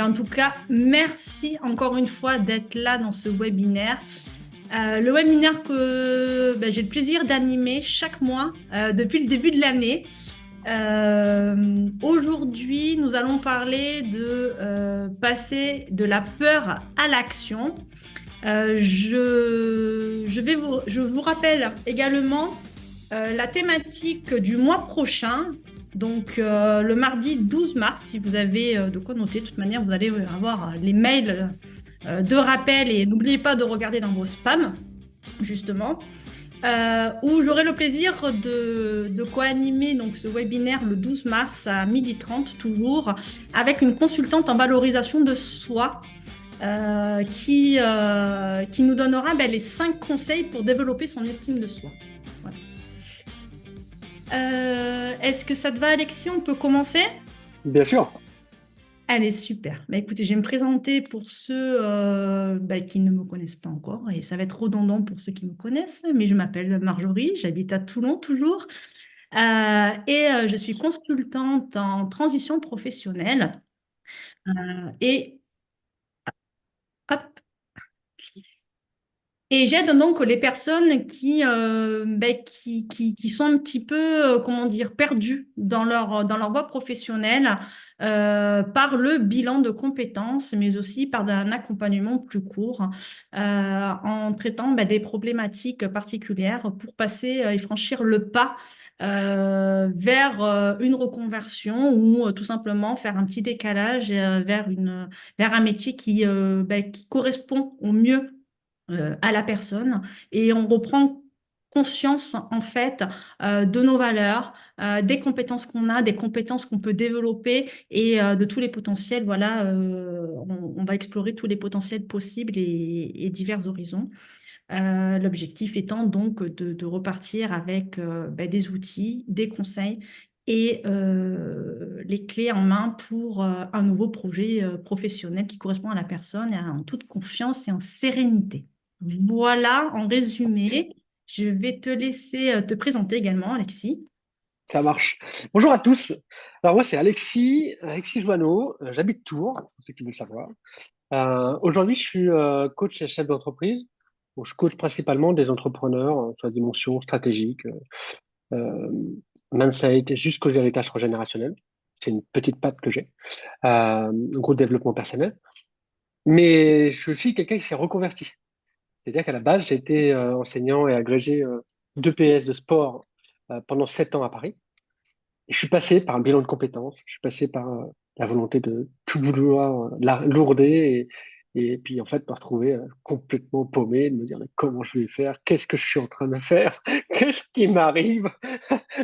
Ben, en tout cas, merci encore une fois d'être là dans ce webinaire. Le webinaire que j'ai le plaisir d'animer chaque mois depuis le début de l'année. Aujourd'hui, nous allons parler de passer de la peur à l'action. Je vous rappelle également la thématique du mois prochain. Donc, le mardi 12 mars, si vous avez de quoi noter, de toute manière, vous allez avoir les mails de rappel et n'oubliez pas de regarder dans vos spams, justement, où j'aurai le plaisir de co-animer donc, ce webinaire le 12 mars à 12h30, toujours, avec une consultante en valorisation de soi qui nous donnera les 5 conseils pour développer son estime de soi. Voilà. Est-ce que ça te va, Alexis? On peut commencer? Bien sûr. Allez, super. Écoutez, je vais me présenter pour ceux qui ne me connaissent pas encore, et ça va être redondant pour ceux qui me connaissent, mais je m'appelle Marjorie, j'habite à Toulon toujours, et je suis consultante en transition professionnelle. Et hop, Et j'aide donc les personnes qui sont un petit peu, comment dire, perdues dans leur voie professionnelle par le bilan de compétences, mais aussi par un accompagnement plus court en traitant des problématiques particulières pour passer et franchir le pas vers une reconversion ou tout simplement faire un petit décalage vers un métier qui correspond au mieux à la personne et on reprend conscience en fait de nos valeurs, des compétences qu'on a, des compétences qu'on peut développer et de tous les potentiels. Voilà, on va explorer tous les potentiels possibles et divers horizons. L'objectif étant donc de repartir avec des outils, des conseils et les clés en main pour un nouveau projet professionnel qui correspond à la personne et en toute confiance et en sérénité. Voilà, en résumé, je vais te laisser te présenter également, Alexis. Ça marche. Bonjour à tous. Alors moi, c'est Alexis Joanneau. J'habite Tours, pour ceux qui veulent savoir. Aujourd'hui, je suis coach et chef d'entreprise. Donc, je coach principalement des entrepreneurs sur la dimension stratégique, euh, mindset, jusqu'aux héritages transgénérationnels. C'est une petite patte que j'ai. Un gros développement personnel. Mais je suis aussi quelqu'un qui s'est reconverti. C'est-à-dire qu'à la base, j'ai été enseignant et agrégé d'EPS de sport pendant 7 ans à Paris. Et je suis passé par un bilan de compétences, je suis passé par la volonté de tout vouloir lourder et puis en fait me retrouver complètement paumé, de me dire mais comment je vais faire, qu'est-ce que je suis en train de faire, qu'est-ce qui m'arrive,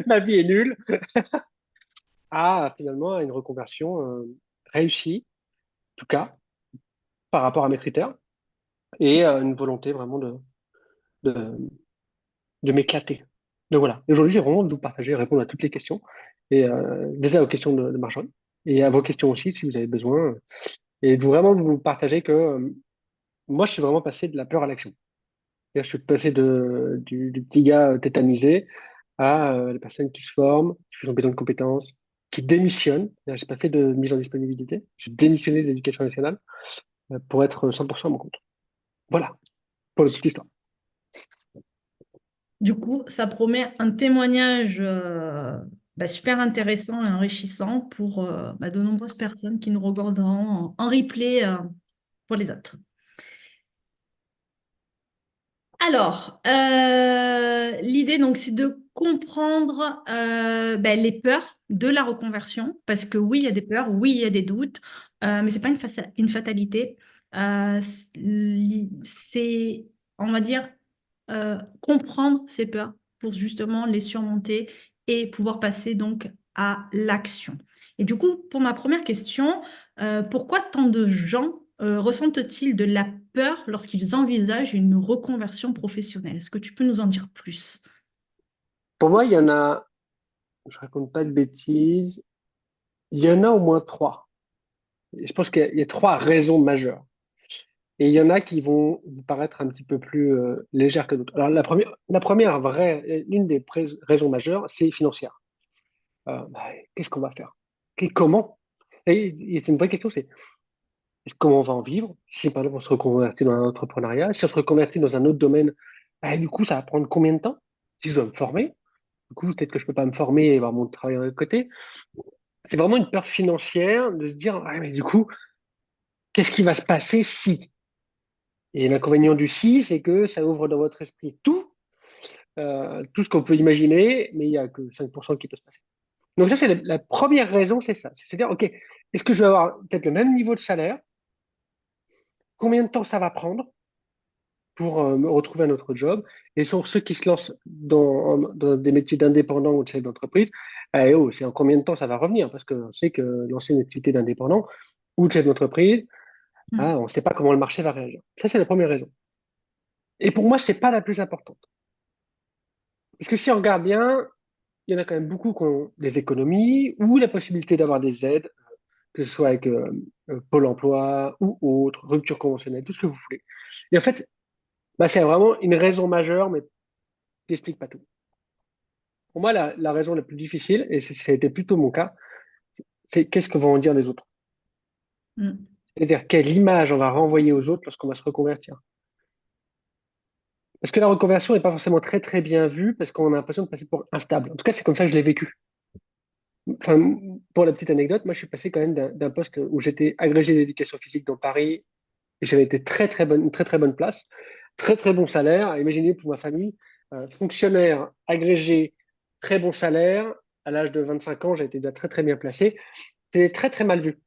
ma vie est nulle, à finalement à une reconversion réussie, en tout cas par rapport à mes critères, et une volonté vraiment de, de m'éclater. Donc voilà, aujourd'hui j'ai vraiment de vous partager, répondre à toutes les questions, et déjà aux questions de Marjorie, et à vos questions aussi si vous avez besoin. Et de vraiment vous partager que moi, je suis vraiment passé de la peur à l'action. C'est-à-dire, je suis passé du petit gars tétanisé à la personne qui se forme, qui fait son bilan de compétences, qui démissionne. Je n'ai pas fait de mise en disponibilité. J'ai démissionné de l'éducation nationale pour être 100% à mon compte. Voilà, pour la petite histoire. Du coup, ça promet un témoignage super intéressant et enrichissant pour de nombreuses personnes qui nous regarderont en replay pour les autres. Alors, l'idée donc c'est de comprendre les peurs de la reconversion, parce que oui, il y a des peurs, oui, il y a des doutes, mais c'est pas une fatalité. C'est, on va dire, comprendre ces peurs pour justement les surmonter et pouvoir passer donc à l'action. Et du coup, pour ma première question, pourquoi tant de gens ressentent-ils de la peur lorsqu'ils envisagent une reconversion professionnelle? Est-ce que tu peux nous en dire plus? Pour moi, il y en a, je raconte pas de bêtises, il y en a au moins trois. Et je pense qu'il y a trois raisons majeures. Et il y en a qui vont vous paraître un petit peu plus légères que d'autres. Alors, la première vraie, l'une des raisons majeures, c'est financière. Qu'est-ce qu'on va faire? Comment? Et c'est une vraie question, c'est comment on va en vivre? Si par exemple on se reconvertit dans un entrepreneuriat, si on se reconvertit dans un autre domaine, bah, du coup, ça va prendre combien de temps? Si je dois me former, du coup, peut-être que je peux pas me former et avoir mon travail à côté. C'est vraiment une peur financière de se dire, ah, mais du coup, qu'est-ce qui va se passer si? Et l'inconvénient du si, c'est que ça ouvre dans votre esprit tout ce qu'on peut imaginer, mais il n'y a que 5% qui peut se passer. Donc ça, c'est la première raison, c'est ça. C'est-à-dire, OK, est-ce que je vais avoir peut-être le même niveau de salaire? Combien de temps ça va prendre pour me retrouver un autre job? Et sur ceux qui se lancent dans des métiers d'indépendant ou de chef d'entreprise, oh, c'est en combien de temps ça va revenir? Parce qu'on sait que lancer une activité d'indépendant ou de chef d'entreprise, Mm. on ne sait pas comment le marché va réagir. Ça, c'est la première raison. Et pour moi, c'est pas la plus importante. Parce que si on regarde bien, il y en a quand même beaucoup qui ont des économies ou la possibilité d'avoir des aides, que ce soit avec Pôle emploi ou autre, rupture conventionnelle, tout ce que vous voulez. Et en fait, bah, c'est vraiment une raison majeure, mais qui n'explique pas tout. Pour moi, la raison la plus difficile, et ça a été plutôt mon cas, c'est qu'est-ce que vont en dire les autres. Mm. C'est-à-dire quelle image on va renvoyer aux autres lorsqu'on va se reconvertir. Parce que la reconversion n'est pas forcément très très bien vue parce qu'on a l'impression de passer pour instable. En tout cas, c'est comme ça que je l'ai vécu. Enfin, pour la petite anecdote, moi, je suis passé quand même d'un poste où j'étais agrégé d'éducation physique dans Paris et j'avais été une très très bonne place, très très bon salaire. Imaginez pour ma famille, fonctionnaire, agrégé, très bon salaire. À l'âge de 25 ans, j'ai été déjà très très bien placé. C'était très très mal vu.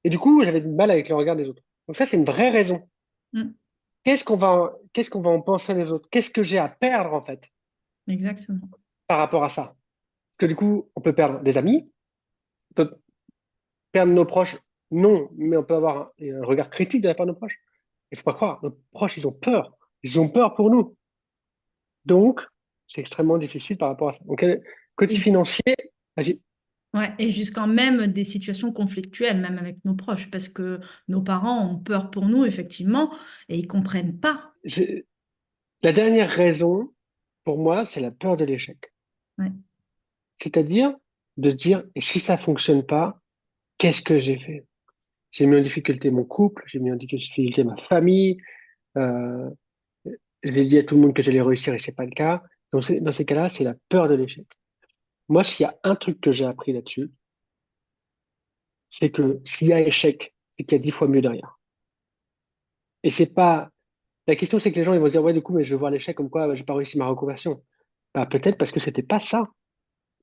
Et du coup, j'avais du mal avec le regard des autres. Donc ça, c'est une vraie raison. Mm. Qu'est-ce qu'on va en penser les autres? Qu'est-ce que j'ai à perdre en fait Exactement. par rapport à ça? Parce que du coup, on peut perdre des amis, on peut perdre nos proches, non, mais on peut avoir un regard critique de la part de nos proches. Il ne faut pas croire, nos proches, ils ont peur. Ils ont peur pour nous. Donc, c'est extrêmement difficile par rapport à ça. Donc, côté Et, financier, vas-y. ouais, et jusqu'en même des situations conflictuelles, même avec nos proches, parce que nos parents ont peur pour nous, effectivement, et ils comprennent pas. J'ai- La dernière raison, pour moi, c'est la peur de l'échec. Ouais. C'est-à-dire de se dire, et si ça fonctionne pas, qu'est-ce que j'ai fait? J'ai mis en difficulté mon couple, j'ai mis en difficulté ma famille, euh, j'ai dit à tout le monde que j'allais réussir et c'est pas le cas. Donc, dans ces cas-là, c'est la peur de l'échec. Moi, s'il y a un truc que j'ai appris là-dessus, c'est que s'il y a échec, c'est qu'il y a 10 fois mieux derrière. Et c'est pas. La question, c'est que les gens ils vont se dire, ouais, du coup, mais je vais voir l'échec comme quoi j'ai pas réussi ma reconversion. Bah, peut-être parce que c'était pas ça.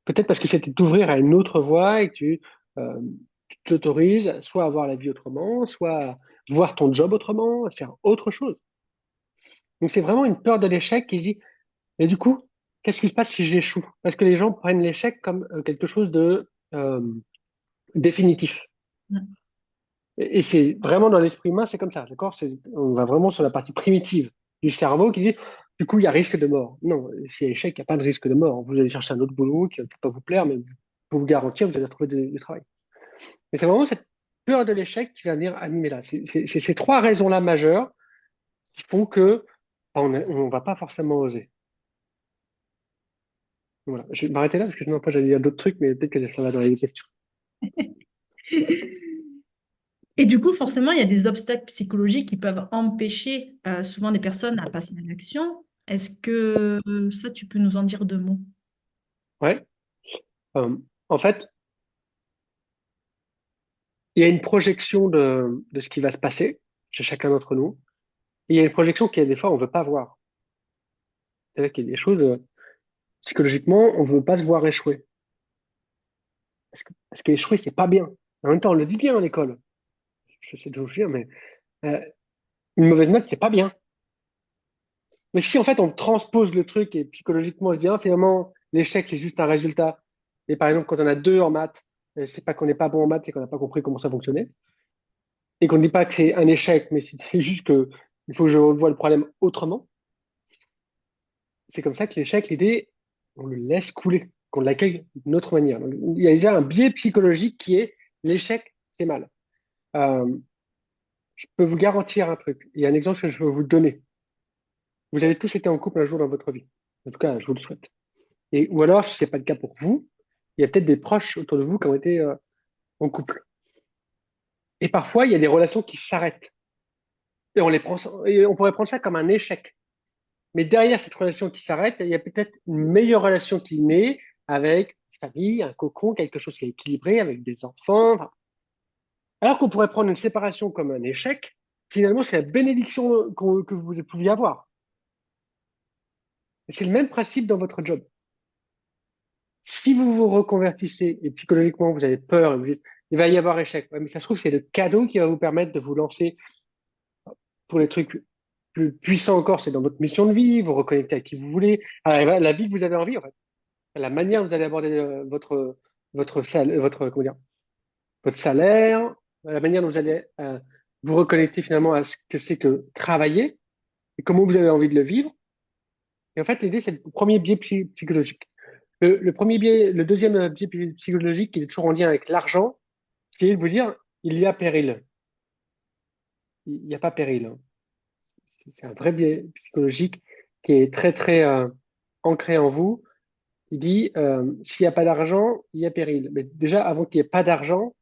Peut-être parce que c'était d'ouvrir à une autre voie et que tu t'autorises soit à voir la vie autrement, soit à voir ton job autrement, à faire autre chose. Donc, c'est vraiment une peur de l'échec qui se dit, mais du coup, qu'est-ce qui se passe si j'échoue? Parce que les gens prennent l'échec comme quelque chose de définitif. Et c'est vraiment dans l'esprit humain, c'est comme ça, d'accord? On va vraiment sur la partie primitive du cerveau qui dit, du coup, il y a risque de mort. Non, s'il y a échec, il n'y a pas de risque de mort. Vous allez chercher un autre boulot qui ne va pas vous plaire, mais pour vous garantir, vous allez retrouver du travail. Et c'est vraiment cette peur de l'échec qui va venir animer là. C'est ces trois raisons-là majeures qui font que on ne va pas forcément oser. Voilà. Je vais m'arrêter là parce que sinon après j'allais dire d'autres trucs, mais peut-être que ça va dans les questions. Et du coup, forcément, il y a des obstacles psychologiques qui peuvent empêcher souvent des personnes à passer à l'action. Est-ce que ça, tu peux nous en dire deux mots? Ouais. Euh, En fait, il y a une projection de ce qui va se passer chez chacun d'entre nous. Et il y a une projection qui, des fois, on ne veut pas voir. C'est-à-dire qu'il y a des choses, psychologiquement, on ne veut pas se voir échouer. Parce qu'échouer, c'est pas bien. En même temps, on le dit bien à l'école. Je sais de vous dire, mais euh, une mauvaise note, c'est pas bien. Mais si, en fait, on transpose le truc et psychologiquement, on se dit, ah, finalement, l'échec, c'est juste un résultat. Et par exemple, quand on a deux en maths, c'est pas qu'on n'est pas bon en maths, c'est qu'on n'a pas compris comment ça fonctionnait. Et qu'on ne dit pas que c'est un échec, mais c'est juste que il faut que je revoie le problème autrement. C'est comme ça que l'échec, l'idée, on le laisse couler, qu'on l'accueille d'une autre manière. Donc, il y a déjà un biais psychologique qui est l'échec, c'est mal. Euh, je peux vous garantir un truc. Il y a un exemple que je veux vous donner. Vous avez tous été en couple un jour dans votre vie. En tout cas, je vous le souhaite. Ou alors, si ce n'est pas le cas pour vous, il y a peut-être des proches autour de vous qui ont été en couple. Et parfois, il y a des relations qui s'arrêtent. Et on pourrait prendre ça comme un échec. Mais derrière cette relation qui s'arrête, il y a peut-être une meilleure relation qui naît avec une famille, un cocon, quelque chose qui est équilibré, avec des enfants. Enfin, alors qu'on pourrait prendre une séparation comme un échec, finalement, c'est la bénédiction que vous pouviez avoir. Et c'est le même principe dans votre job. Si vous vous reconvertissez et psychologiquement vous avez peur et vous dites il va y avoir échec, ouais, mais ça se trouve c'est le cadeau qui va vous permettre de vous lancer pour les trucs plus puissants encore, c'est dans votre mission de vie, vous reconnecter à qui vous voulez, à la vie que vous avez envie en fait, la manière dont vous allez aborder comment dire, votre salaire, la manière dont vous allez vous reconnecter finalement à ce que c'est que travailler et comment vous avez envie de le vivre. Et en fait, l'idée, c'est le premier biais psychologique. Le deuxième biais psychologique, qui est toujours en lien avec l'argent, qui est de vous dire, il y a péril. Il n'y a pas péril, hein. C'est un vrai biais psychologique qui est très, très ancré en vous. Il dit, s'il n'y a pas d'argent, il y a péril. Mais déjà, avant qu'il n'y ait pas d'argent,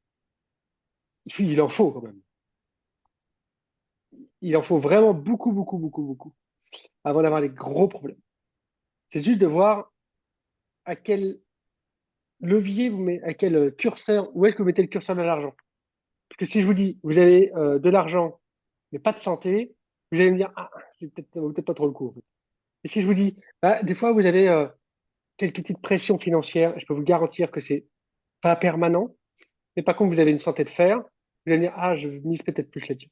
il en faut quand même. Il en faut vraiment beaucoup, beaucoup, beaucoup, beaucoup, avant d'avoir des gros problèmes. C'est juste de voir à quel levier vous mettez, à quel curseur, où est-ce que vous mettez le curseur de l'argent. Parce que si je vous dis, vous avez de l'argent, mais pas de santé, vous allez me dire, ah, ça vaut peut-être pas trop le coup, en fait. Et si je vous dis, bah, des fois, vous avez quelques petites pressions financières, je peux vous garantir que c'est pas permanent, mais par contre, vous avez une santé de fer, vous allez me dire, ah, je mise peut-être plus là-dessus.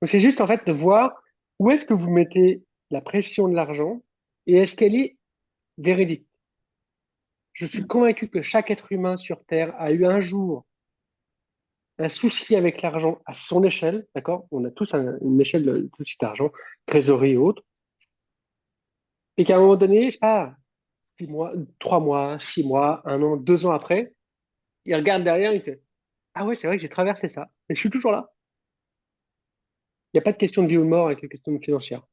Donc, c'est juste, en fait, de voir où est-ce que vous mettez la pression de l'argent et est-ce qu'elle est véridique. Je suis convaincu que chaque être humain sur Terre a eu un jour un souci avec l'argent à son échelle, d'accord? On a tous une échelle de souci d'argent, trésorerie et autres, et qu'à un moment donné, je sais pas, 6 mois, 3 mois, 6 mois, un an, 2 ans après, il regarde derrière, il fait, ah ouais, c'est vrai que j'ai traversé ça, et je suis toujours là. Il n'y a pas de question de vie ou de mort avec les questions financières.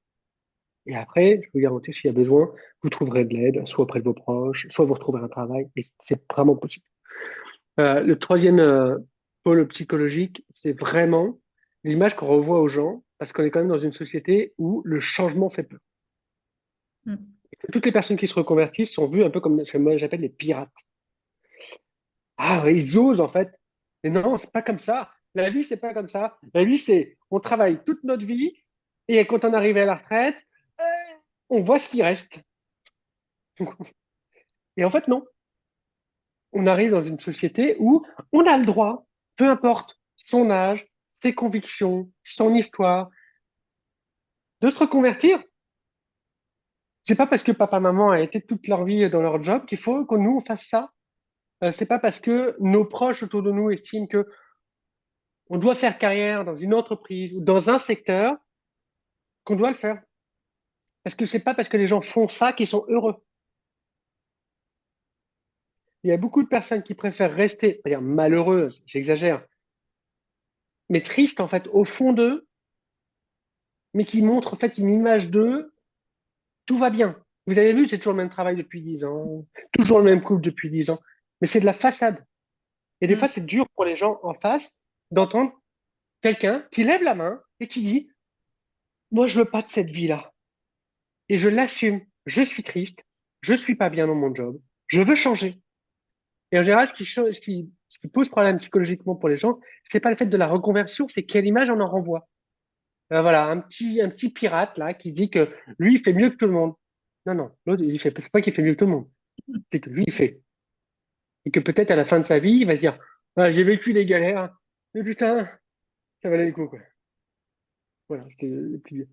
Et après, je vous garantis, s'il y a besoin, vous trouverez de l'aide, soit auprès de vos proches, soit vous retrouverez un travail, et c'est vraiment possible. Le troisième pôle psychologique, c'est vraiment l'image qu'on revoit aux gens, parce qu'on est quand même dans une société où le changement fait peur. Mm. Toutes les personnes qui se reconvertissent sont vues un peu comme ce que moi j'appelle les pirates. Ah, ouais, ils osent en fait. Mais non, c'est pas comme ça. La vie, c'est pas comme ça. La vie, c'est on travaille toute notre vie et quand on arrive à la retraite, euh, on voit ce qui reste. Et en fait, non. On arrive dans une société où on a le droit, peu importe son âge, ses convictions, son histoire, de se reconvertir. C'est pas parce que papa, maman a été toute leur vie dans leur job qu'il faut que nous on fasse ça. C'est pas parce que nos proches autour de nous estiment que on doit faire carrière dans une entreprise ou dans un secteur qu'on doit le faire. Parce que c'est pas parce que les gens font ça qu'ils sont heureux. Il y a beaucoup de personnes qui préfèrent rester, c'est-à-dire malheureuses, j'exagère, mais tristes en fait au fond d'eux, mais qui montrent en fait une image d'eux, tout va bien. Vous avez vu, c'est toujours le même travail depuis 10 ans, toujours le même couple depuis 10 ans, mais c'est de la façade. Et des fois, Mm. c'est dur pour les gens en face d'entendre quelqu'un qui lève la main et qui dit, moi, je veux pas de cette vie-là. Et je l'assume. Je suis triste. Je suis pas bien dans mon job. Je veux changer. Et en général, ce qui pose problème psychologiquement pour les gens, c'est pas le fait de la reconversion, c'est quelle image on en renvoie. Voilà, un petit pirate, là, qui dit que lui, il fait mieux que tout le monde. Non, non, l'autre, c'est pas qu'il fait mieux que tout le monde. C'est que lui, il fait. Et que peut-être à la fin de sa vie, il va se dire, ah, j'ai vécu les galères, mais putain, ça valait le coup, quoi. Voilà, c'était le petit.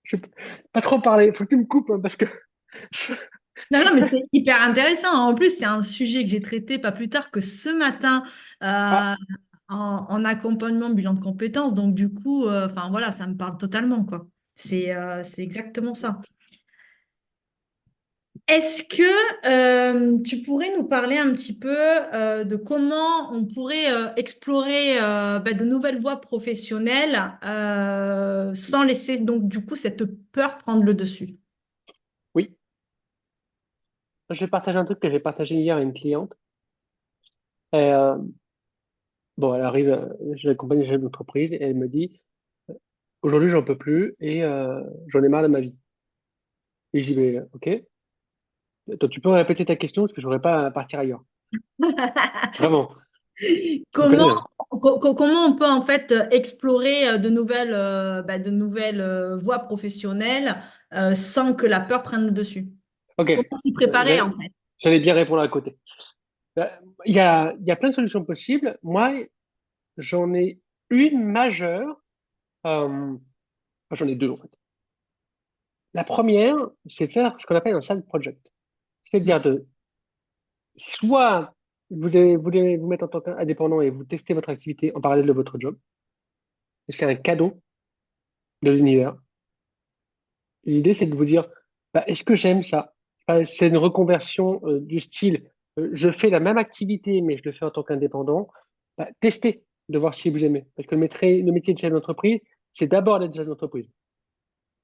Je peux pas trop parler, faut que tu me coupes, hein, parce que. Non, non, mais c'est hyper intéressant. En plus, c'est un sujet que j'ai traité pas plus tard que ce matin Ah, euh, en accompagnement bilan de compétences. Donc, du coup, enfin voilà, ça me parle totalement, quoi. C'est exactement ça. Est-ce que tu pourrais nous parler un petit peu de comment on pourrait explorer de nouvelles voies professionnelles sans laisser donc du coup cette peur prendre le dessus? oui, je vais partager un truc que j'ai partagé hier à une cliente. Et, Bon, elle arrive, je l'accompagne chez l'entreprise et elle me dit, aujourd'hui, j'en peux plus et j'en ai marre de ma vie. Et je dis, mais ok, toi, tu peux répéter ta question parce que je voudrais pas partir ailleurs. Vraiment, tu me Comment, connais, hein. comment on peut en fait explorer de nouvelles voies professionnelles sans que la peur prenne le dessus? Ok, Comment s'y préparer en fait? j'allais bien répondre à côté. Euh, il y a plein de solutions possibles. Moi, j'en ai une majeure. Enfin, j'en ai deux, en fait. La première, c'est de faire ce qu'on appelle un side project. C'est-à-dire de, soit voulez vous mettre en tant qu'indépendant et vous testez votre activité en parallèle de votre job. Et c'est un cadeau de l'univers. L'idée, c'est de vous dire, bah, est-ce que j'aime ça? C'est une reconversion du style, je fais la même activité, mais je le fais en tant qu'indépendant. Bah, testez de voir si vous aimez. Parce que le métier de chef d'entreprise, c'est d'abord d'être chef d'entreprise.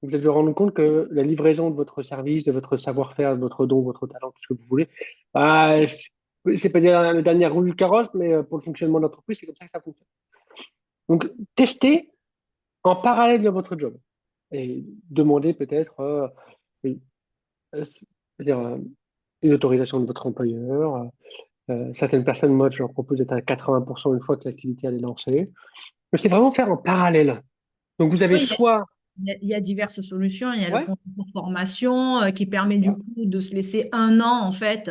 Vous allez vous rendre compte que la livraison de votre service, de votre savoir-faire, de votre don, votre talent, tout ce que vous voulez, bah, c'est pas dire le dernier roue du carrosse, mais pour le fonctionnement de l'entreprise, c'est comme ça que ça fonctionne. Donc, testez en parallèle de votre job et demandez peut-être oui, c'est-à-dire une autorisation de votre employeur. Certaines personnes, moi, je leur propose d'être à 80% une fois que l'activité elle est lancée. Mais c'est vraiment faire en parallèle. Donc, vous avez Oui, soit, il y a diverses solutions. Il y a le ouais, compte de formation qui permet du voilà. coup de se laisser un an en fait.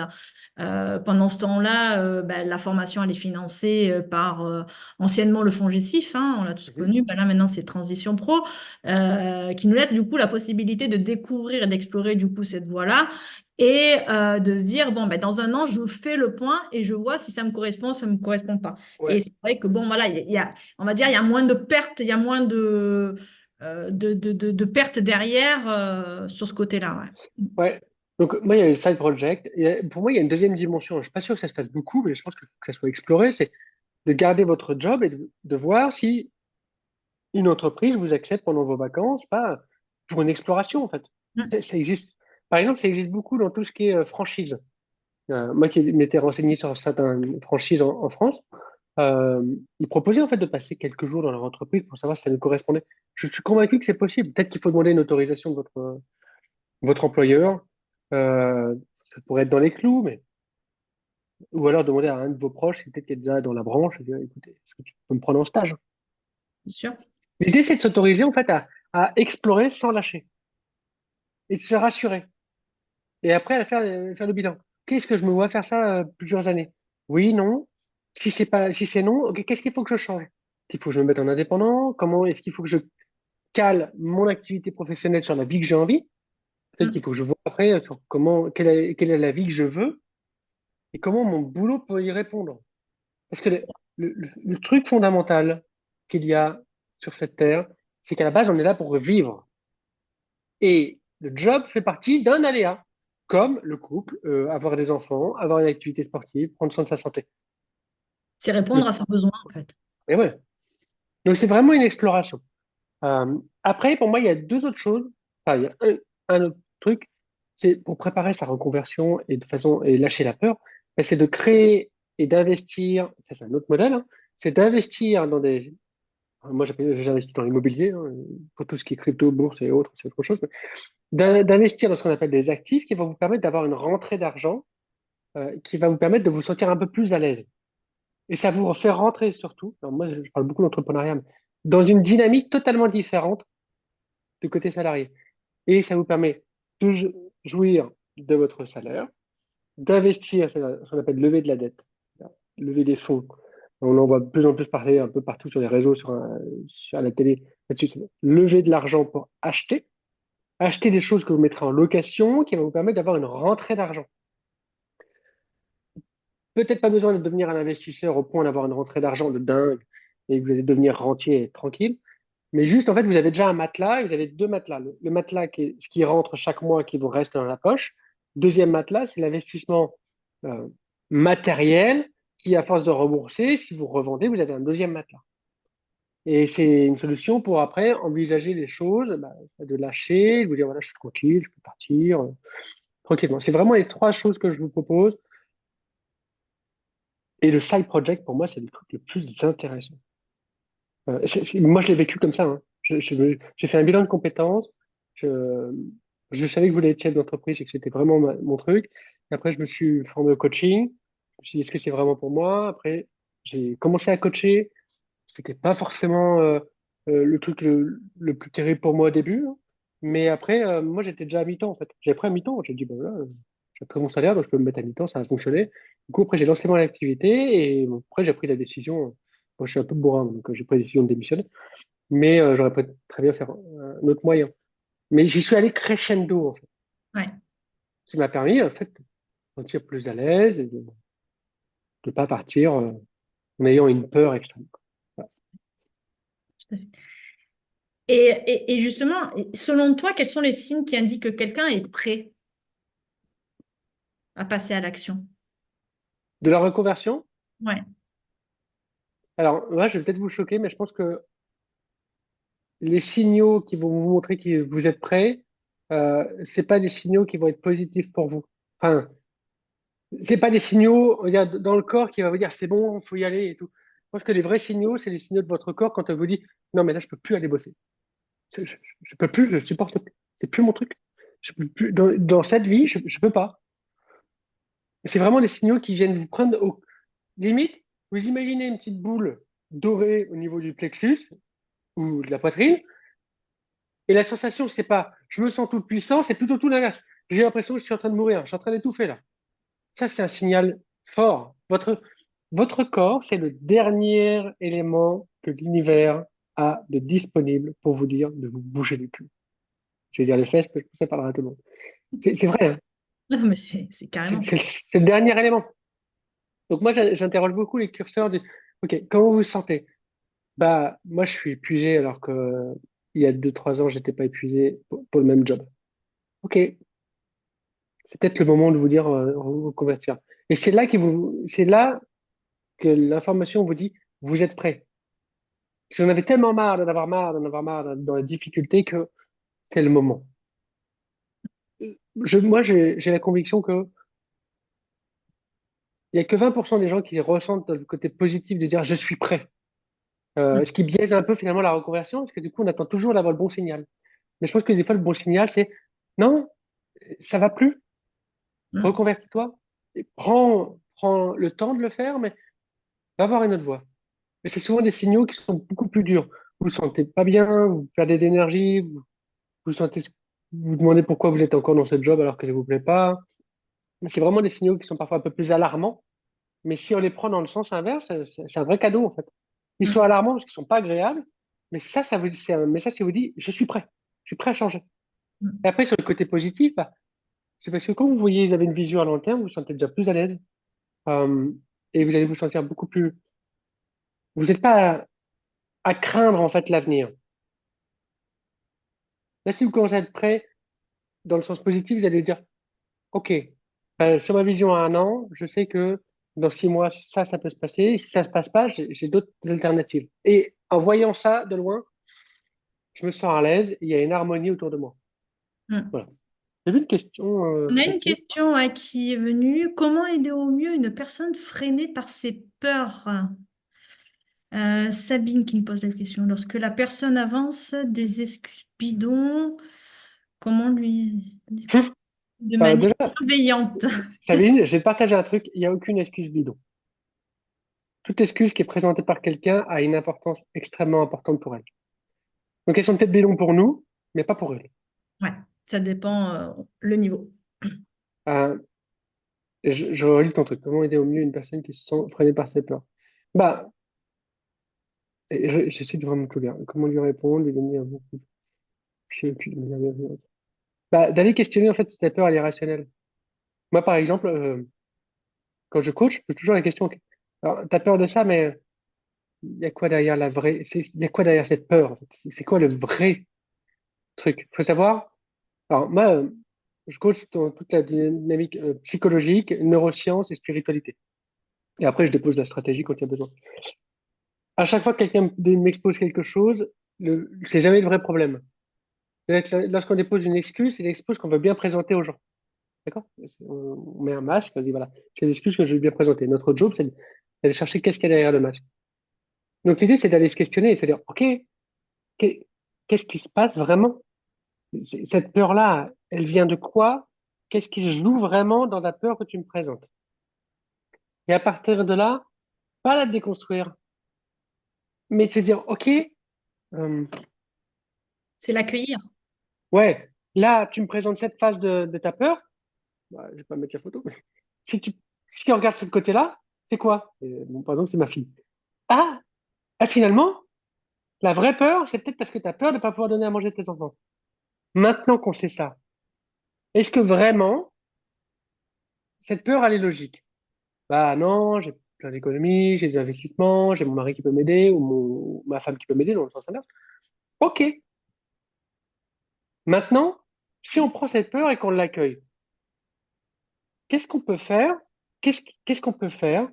Pendant ce temps-là, la formation elle est financée par anciennement le fonds Gessif, hein, on l'a tous Mhm. connu. Là maintenant c'est Transition Pro qui nous laisse du coup la possibilité de découvrir et d'explorer du coup cette voie-là. Et de se dire, bon, dans un an, je fais le point et je vois si ça me correspond, ça me correspond pas. Et Ouais, c'est vrai que, bon, voilà, on va dire, il y a moins de pertes, il y a moins de pertes derrière sur ce côté-là. Ouais. ouais. Donc, moi, il y a le side project. Et pour moi, il y a une deuxième dimension. Je suis pas sûr que ça se fasse beaucoup, mais je pense que ça soit exploré. C'est de garder votre job et de voir si une entreprise vous accepte pendant vos vacances, pas pour une exploration, en fait. Mm. Ça existe. Par exemple, ça existe beaucoup dans tout ce qui est franchise. Moi qui m'étais renseigné sur certaines franchises en France, euh, ils proposaient en fait de passer quelques jours dans leur entreprise pour savoir si ça nous correspondait. Je suis convaincu que c'est possible. Peut-être qu'il faut demander une autorisation de votre employeur. Ça pourrait être dans les clous, mais ou alors demander à un de vos proches, peut-être qui est déjà dans la branche, et dire, écoutez, est-ce que tu peux me prendre en stage? Bien sûr. L'idée, c'est de s'autoriser en fait à explorer sans lâcher et de se rassurer. Et après, faire le bilan. Qu'est-ce que je me vois faire ça plusieurs années? Oui, non. Si c'est pas, si c'est non, ok, qu'est-ce qu'il faut que je change? Il faut que je me mette en indépendant? Comment est-ce qu'il faut que je cale mon activité professionnelle sur la vie que j'ai envie? Peut-être qu'il Mm. faut que je vois après sur quelle est la vie que je veux et comment mon boulot peut y répondre. Parce que le truc fondamental qu'il y a sur cette terre, c'est qu'à la base, on est là pour vivre. Et le job fait partie d'un aléa, comme le couple, avoir des enfants, avoir une activité sportive, prendre soin de sa santé. C'est répondre Le- à ses besoins, en fait. Et ouais. Donc c'est vraiment une exploration. Après, pour moi, il y a deux autres choses. Enfin, il y a un autre truc, c'est pour préparer sa reconversion et de façon et lâcher la peur, ben, c'est de créer et d'investir. Ça, c'est un autre modèle, hein, c'est d'investir dans des. Moi, j'investis dans l'immobilier, hein, pour tout ce qui est crypto, bourse et autres, c'est autre chose. D'investir dans ce qu'on appelle des actifs qui vont vous permettre d'avoir une rentrée d'argent qui va vous permettre de vous sentir un peu plus à l'aise. Et ça vous fait rentrer surtout, alors moi je parle beaucoup d'entrepreneuriat, mais dans une dynamique totalement différente du côté salarié. Et ça vous permet de jouir de votre salaire, d'investir, c'est ce qu'on appelle lever de la dette, lever des fonds. On en voit de plus en plus parler un peu partout sur les réseaux, sur la télé, là-dessus. Lever de l'argent pour acheter des choses que vous mettrez en location qui vont vous permettre d'avoir une rentrée d'argent. Peut-être pas besoin de devenir un investisseur au point d'avoir une rentrée d'argent de dingue et que vous allez devenir rentier et tranquille. Mais juste, en fait, vous avez déjà un matelas et vous avez deux matelas. Le matelas qui est ce qui rentre chaque mois qui vous reste dans la poche. Deuxième matelas, c'est l'investissement euh, matériel qui, à force de rembourser, si vous revendez, vous avez un deuxième matelas. Et c'est une solution pour après envisager les choses, bah, de lâcher, de vous dire voilà, je suis tranquille, je peux partir tranquillement. C'est vraiment les trois choses que je vous propose. Et le side project, pour moi, c'est le truc le plus intéressant. Moi, je l'ai vécu comme ça, hein. J'ai fait un bilan de compétences. Je, je savais que je voulais être chef d'entreprise et que c'était vraiment mon truc. Et après, je me suis formé au coaching. Je me suis dit, est-ce que c'est vraiment pour moi? Après, j'ai commencé à coacher. C'était pas forcément le truc le plus terrible pour moi au début, hein. Mais après, moi, j'étais déjà à mi-temps, en fait. J'avais pris à mi-temps. J'ai dit, ben voilà, j'ai un très bon salaire, donc je peux me mettre à mi-temps, ça a fonctionné. Du coup, après, j'ai lancé mon activité et bon, après, j'ai pris la décision. Moi, je suis un peu bourrin, donc j'ai pris la décision de démissionner. Mais j'aurais pu très bien faire un autre moyen. Mais j'y suis allé crescendo, en fait. Ouais, Ce qui m'a permis, en fait, de me sentir plus à l'aise et de ne pas partir en ayant une peur extrême. Voilà. tout à fait. Et justement, selon toi, quels sont les signes qui indiquent que quelqu'un est prêt à passer à l'action? De la reconversion, Ouais. alors là, je vais peut-être vous choquer, mais je pense que les signaux qui vont vous montrer que vous êtes prêt, c'est pas des signaux qui vont être positifs pour vous. Enfin, c'est pas des signaux, on va dire, dans le corps qui va vous dire c'est bon, il faut y aller et tout. Je pense que les vrais signaux, c'est les signaux de votre corps quand on vous dit non, mais là, je peux plus aller bosser. Je peux plus, je supporte plus. C'est plus mon truc. Je peux plus, dans cette vie, je peux pas. C'est vraiment des signaux qui viennent vous prendre au limite. Vous imaginez une petite boule dorée au niveau du plexus ou de la poitrine. Et la sensation, c'est pas je me sens tout puissant, c'est plutôt tout l'inverse. J'ai l'impression que je suis en train de mourir, je suis en train d'étouffer là. Ça, c'est un signal fort. Votre corps, c'est le dernier élément que l'univers a de disponible pour vous dire de vous bouger les cul. Je vais dire les fesses, parce que ça parlera à tout le monde. C'est vrai, hein. Non, mais c'est carrément ça. C'est le dernier élément. Donc moi, j'interroge beaucoup les curseurs de, OK, comment vous vous sentez? Bah, moi, je suis épuisé alors que il y a 2, 3 ans, j'étais pas épuisé pour le même job. OK, c'est peut-être le moment de vous dire vous convertir. Et c'est là que l'information vous dit vous êtes prêt. Parce que j'en avais tellement marre d'en avoir marre, d'en avoir marre dans les difficultés que c'est le moment. Moi, j'ai la conviction que il y a que 20% des gens qui ressentent le côté positif de dire je suis prêt. Ce qui biaise un peu finalement la reconversion, parce que du coup, on attend toujours d'avoir le bon signal. Mais je pense que des fois, le bon signal, c'est non, ça va plus, Mm. reconvertis-toi, et prends le temps de le faire, mais va voir une autre voie. Mais c'est souvent des signaux qui sont beaucoup plus durs. Vous vous sentez pas bien, vous perdez d'énergie, vous sentez, vous demandez pourquoi vous êtes encore dans ce job alors que ça vous plaît pas. C'est vraiment des signaux qui sont parfois un peu plus alarmants. Mais si on les prend dans le sens inverse, c'est un vrai cadeau en fait. Ils sont Mm. alarmants parce qu'ils sont pas agréables, mais ça, c'est un message qui vous dit je suis prêt à changer. Et Mm. après, sur le côté positif, bah, c'est parce que quand vous voyez, vous avez une vision à long terme, vous vous sentez déjà plus à l'aise euh, et vous allez vous sentir beaucoup plus. Vous n'êtes pas à craindre en fait l'avenir. Là, si vous commencez à être prêt dans le sens positif, vous allez dire, OK, sur ma vision à 1 an, je sais que dans 6 mois, ça peut se passer. Si ça se passe pas, j'ai d'autres alternatives. Et en voyant ça de loin, je me sens à l'aise, il y a une harmonie autour de moi. Mm. Voilà. J'ai vu une question On a une passer. question qui est venue. Comment aider au mieux une personne freinée par ses peurs? Sabine qui me pose la question. Lorsque la personne avance des excuses bidons, comment lui... de manière Déjà, bienveillante. Sabine, j'ai partagé un truc, il n'y a aucune excuse bidon. Toute excuse qui est présentée par quelqu'un a une importance extrêmement importante pour elle. Donc elles sont peut-être bidons pour nous, mais pas pour elle. Ouais, ça dépend le niveau. Euh, je relis ton truc. Comment aider au mieux une personne qui se sent freinée par ses peurs? Bah, j'essaie de vraiment tout lire. Comment lui répondre, lui donner un bon coup de pied au cul de manière bienveillante. Bah, d'aller questionner en fait si ta peur elle est rationnelle. Moi, par exemple, quand je coach, je pose toujours la question, ok, alors, t'as peur de ça, mais il y a quoi derrière la vraie, il y a quoi derrière cette peur, en fait? C'est quoi le vrai truc? Faut savoir. Alors, moi, je coach dans toute la dynamique psychologique, neurosciences et spiritualité. Et après, je dépose la stratégie quand il y a besoin. À chaque fois que quelqu'un m'expose quelque chose, c'est jamais le vrai problème. C'est-à-dire que lorsqu'on dépose une excuse, c'est l'excuse qu'on veut bien présenter aux gens. D'accord? On met un masque, on dit voilà, c'est l'excuse que je vais bien présenter. Notre job, c'est d'aller chercher qu'est-ce qu'il y a derrière le masque. Donc l'idée, c'est d'aller se questionner et de se dire, OK, qu'est- qu'est-ce qui se passe vraiment? Cette peur-là, elle vient de quoi? Qu'est-ce qui se joue vraiment dans la peur que tu me présentes? Et à partir de là, pas la déconstruire, mais se dire, OK, euh, C'est l'accueillir. ouais, là, tu me présentes cette phase de ta peur. Bah, je vais pas mettre la photo. Si tu, si tu regardes ce côté-là, c'est quoi? Bon, par exemple, c'est ma fille. Ah, ah, finalement, la vraie peur, c'est peut-être parce que tu as peur de ne pas pouvoir donner à manger à tes enfants. Maintenant qu'on sait ça, est-ce que vraiment cette peur, elle est logique? Bah non, j'ai plein d'économies, j'ai des investissements, j'ai mon mari qui peut m'aider ou ma femme qui peut m'aider dans le sens inverse. Ok. Maintenant, si on prend cette peur et qu'on l'accueille, qu'est-ce qu'on peut faire? Qu'est-ce qu'on peut faire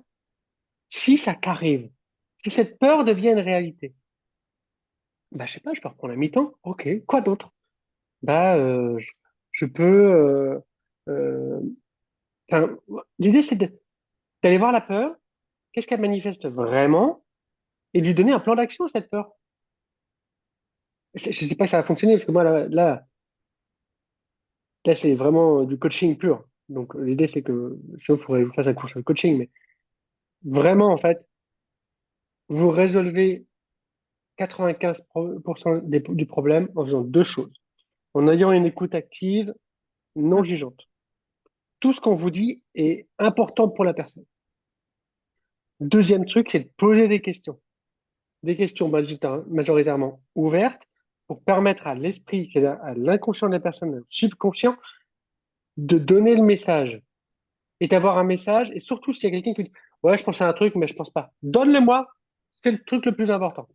si ça t'arrive? Si cette peur devient une réalité? Bah, je sais pas, je peux reprendre un mi-temps. Ok. Quoi d'autre? Bah, je peux. Euh, enfin, l'idée, c'est d'aller voir la peur. Qu'est-ce qu'elle manifeste vraiment? Et lui donner un plan d'action à cette peur. Je ne sais pas si ça va fonctionner, parce que moi, là, c'est vraiment du coaching pur. Donc, l'idée, c'est que, sauf faudrait que je vous fasse un cours sur le coaching, mais vraiment, en fait, vous résolvez 95% du problème en faisant deux choses. En ayant une écoute active, non Mm. jugeante. Tout ce qu'on vous dit est important pour la personne. Deuxième truc, c'est de poser des questions. Des questions majoritairement ouvertes pour permettre à l'esprit, c'est-à-dire à l'inconscient de la personne, au subconscient, de donner le message et d'avoir un message. Et surtout, s'il y a quelqu'un qui dit, ouais, je pense à un truc, mais je pense pas. Donne-le-moi, c'est le truc le plus important.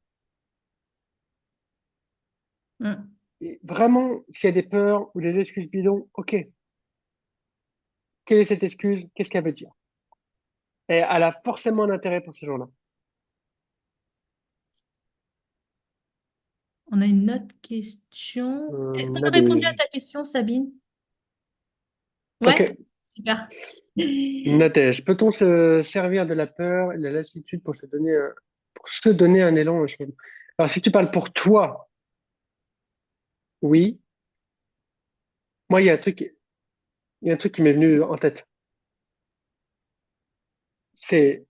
Mm. Et vraiment, s'il y a des peurs ou des excuses bidons, ok, quelle est cette excuse? Qu'est-ce qu'elle veut dire? Et elle a forcément un intérêt pour ces gens-là. On a une autre question. Est-ce qu'on Là, a répondu à ta question, Sabine? Ouais, ok, super. Nadège, peut-on se servir de la peur et de la lassitude pour se donner un élan, un changement? Alors, si tu parles pour toi, oui. Moi, il y a un truc qui m'est venu en tête. C'est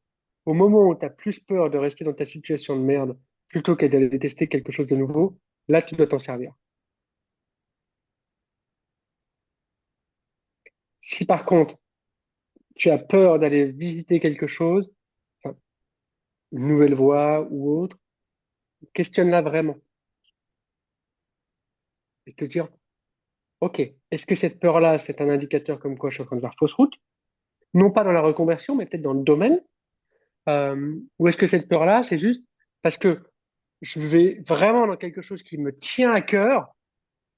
au moment où tu as plus peur de rester dans ta situation de merde plutôt qu'à d'aller tester quelque chose de nouveau, là, tu dois t'en servir. Si par contre, tu as peur d'aller visiter quelque chose, enfin, une nouvelle voie ou autre, questionne-la vraiment et te dire, OK, est-ce que cette peur-là, c'est un indicateur comme quoi je suis en train de faire fausse route? Non pas dans la reconversion, mais peut-être dans le domaine. Ou est-ce que cette peur-là, c'est juste parce que je vais vraiment dans quelque chose qui me tient à cœur,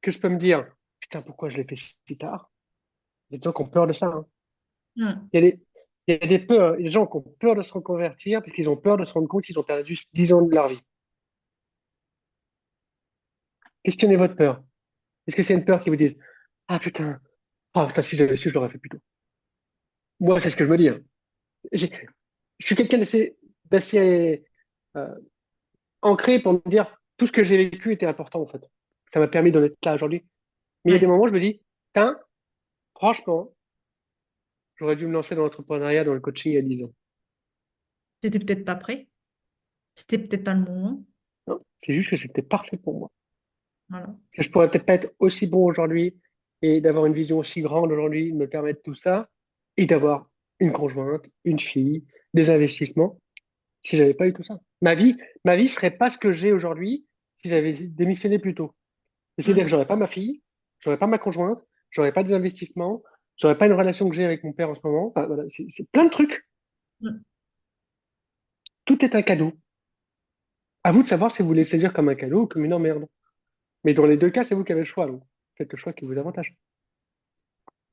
que je peux me dire, putain, pourquoi je l'ai fait si tard? Il y a des gens qui ont peur de ça, hein. Mm. Il y a des, il y a des peurs, des gens qui ont peur de se reconvertir parce qu'ils ont peur de se rendre compte qu'ils ont perdu 10 ans de leur vie. Questionnez votre peur. Est-ce que c'est une peur qui vous dit, ah putain, si j'avais su, je l'aurais fait plus tôt. Moi, c'est ce que je me dis, hein. J'ai- Je suis quelqu'un d'assez euh, ancré pour me dire tout ce que j'ai vécu était important en fait. Ça m'a permis d'en être là aujourd'hui. Mais il y a des Ouais. moments où je me dis, putain, franchement, j'aurais dû me lancer dans l'entrepreneuriat, dans le coaching il y a 10 ans. T'étais peut-être pas prêt. C'était peut-être pas le moment. Non, c'est juste que c'était parfait pour moi. Voilà. Que je pourrais peut-être pas être aussi bon aujourd'hui et d'avoir une vision aussi grande aujourd'hui, de me permettre tout ça et d'avoir une conjointe, une fille, des investissements si j'avais pas eu tout ça. Ma vie serait pas ce que j'ai aujourd'hui si j'avais démissionné plus tôt. C'est-à-dire que Mm. j'aurais pas ma fille, j'aurais pas ma conjointe, j'aurais pas des investissements, j'aurais pas une relation que j'ai avec mon père en ce moment. Enfin, voilà, c'est plein de trucs. Mm. Tout est un cadeau. À vous de savoir si vous voulez le saisir comme un cadeau ou comme une emmerde. Mais dans les deux cas, c'est vous qui avez le choix. Donc, faites le choix qui vous avantage.